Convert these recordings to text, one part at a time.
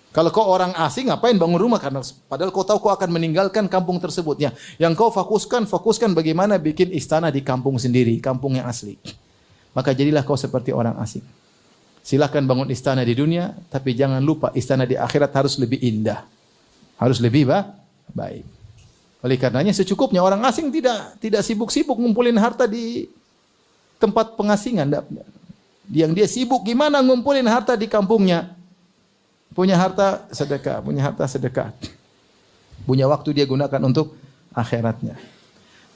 Kalau kau orang asing, ngapain bangun rumah? Karena padahal kau tahu kau akan meninggalkan kampung tersebutnya. Yang kau fokuskan bagaimana bikin istana di kampung sendiri, kampung yang asli. Maka jadilah kau seperti orang asing. Silakan bangun istana di dunia, tapi jangan lupa istana di akhirat harus lebih indah. Harus lebih baik. Oleh karenanya secukupnya, orang asing tidak sibuk-sibuk ngumpulin harta di tempat pengasingan. Yang dia sibuk gimana ngumpulin harta di kampungnya. Punya harta sedekah. Punya waktu dia gunakan untuk akhiratnya.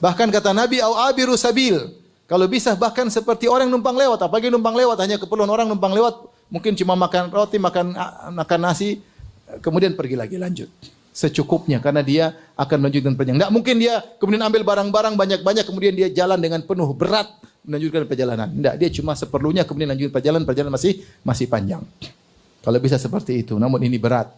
Bahkan kata Nabi, au abiru sabil. Kalau bisa bahkan seperti orang numpang lewat. Apalagi numpang lewat, hanya keperluan orang numpang lewat. Mungkin cuma makan roti, makan nasi, kemudian pergi lagi lanjut. Secukupnya, karena dia akan melanjutkan perjalanan. Tidak mungkin dia kemudian ambil barang-barang banyak-banyak, kemudian dia jalan dengan penuh berat melanjutkan perjalanan. Tidak, dia cuma seperlunya, kemudian lanjutkan perjalanan masih panjang. Kalau bisa seperti itu, namun ini berat.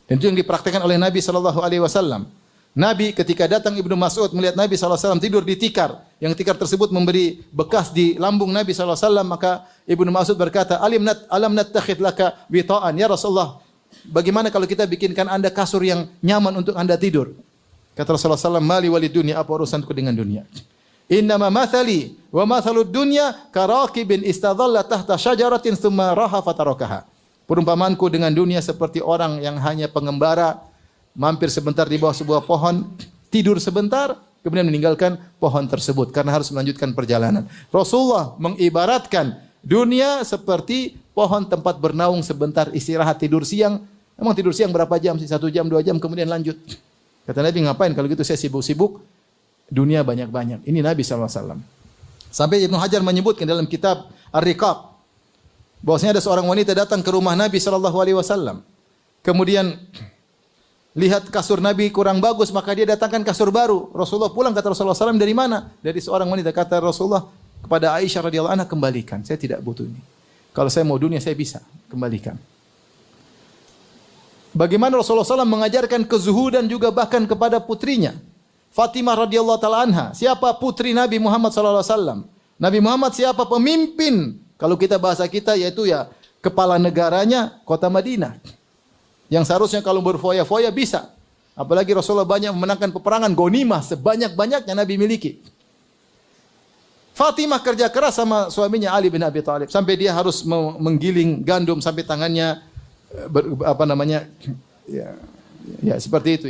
Dan itu yang dipraktikkan oleh Nabi SAW. Nabi ketika datang Ibnu Mas'ud melihat Nabi SAW tidur di tikar, yang tikar tersebut memberi bekas di lambung Nabi SAW, maka Ibnu Mas'ud berkata, alam nattakhid laka wita'an, ya Rasulullah, bagaimana kalau kita bikinkan anda kasur yang nyaman untuk anda tidur? Kata Rasulullah SAW, mali walid dunia, apa urusanku dengan dunia? Innama mathali wa mathalud dunya karakibin istadhalla tahta syajaratin thumma raha fatarakaha. Perumpamanku dengan dunia seperti orang yang hanya pengembara, mampir sebentar di bawah sebuah pohon, tidur sebentar, kemudian meninggalkan pohon tersebut karena harus melanjutkan perjalanan. Rasulullah mengibaratkan dunia seperti pohon tempat bernaung sebentar, istirahat, tidur siang. Emang tidur siang berapa jam sih? 1 jam, 2 jam, kemudian lanjut. Kata Nabi, ngapain kalau gitu saya sibuk-sibuk, dunia banyak-banyak. Ini Nabi SAW. Sampai Ibnu Hajar menyebutkan dalam kitab Ar-Riqab, bahwasanya ada seorang wanita datang ke rumah Nabi SAW. Kemudian lihat kasur Nabi kurang bagus, maka dia datangkan kasur baru. Rasulullah pulang, kata Rasulullah SAW, dari mana? Dari seorang wanita. Kata Rasulullah kepada Aisyah radhiyallahu anha, kembalikan. Saya tidak butuh ini. Kalau saya mau dunia, saya bisa kembalikan. Bagaimana Rasulullah SAW mengajarkan kezuhudan juga bahkan kepada putrinya, Fatimah radhiyallahu taala anha. Siapa putri Nabi Muhammad SAW? Nabi Muhammad siapa? Pemimpin. Kalau kita bahasa kita yaitu ya kepala negaranya kota Madinah. Yang seharusnya kalau berfoya-foya bisa. Apalagi Rasulullah banyak memenangkan peperangan, ghanimah sebanyak-banyaknya Nabi miliki. Fatimah kerja keras sama suaminya Ali bin Abi Thalib sampai dia harus menggiling gandum sampai tangannya ya seperti itu.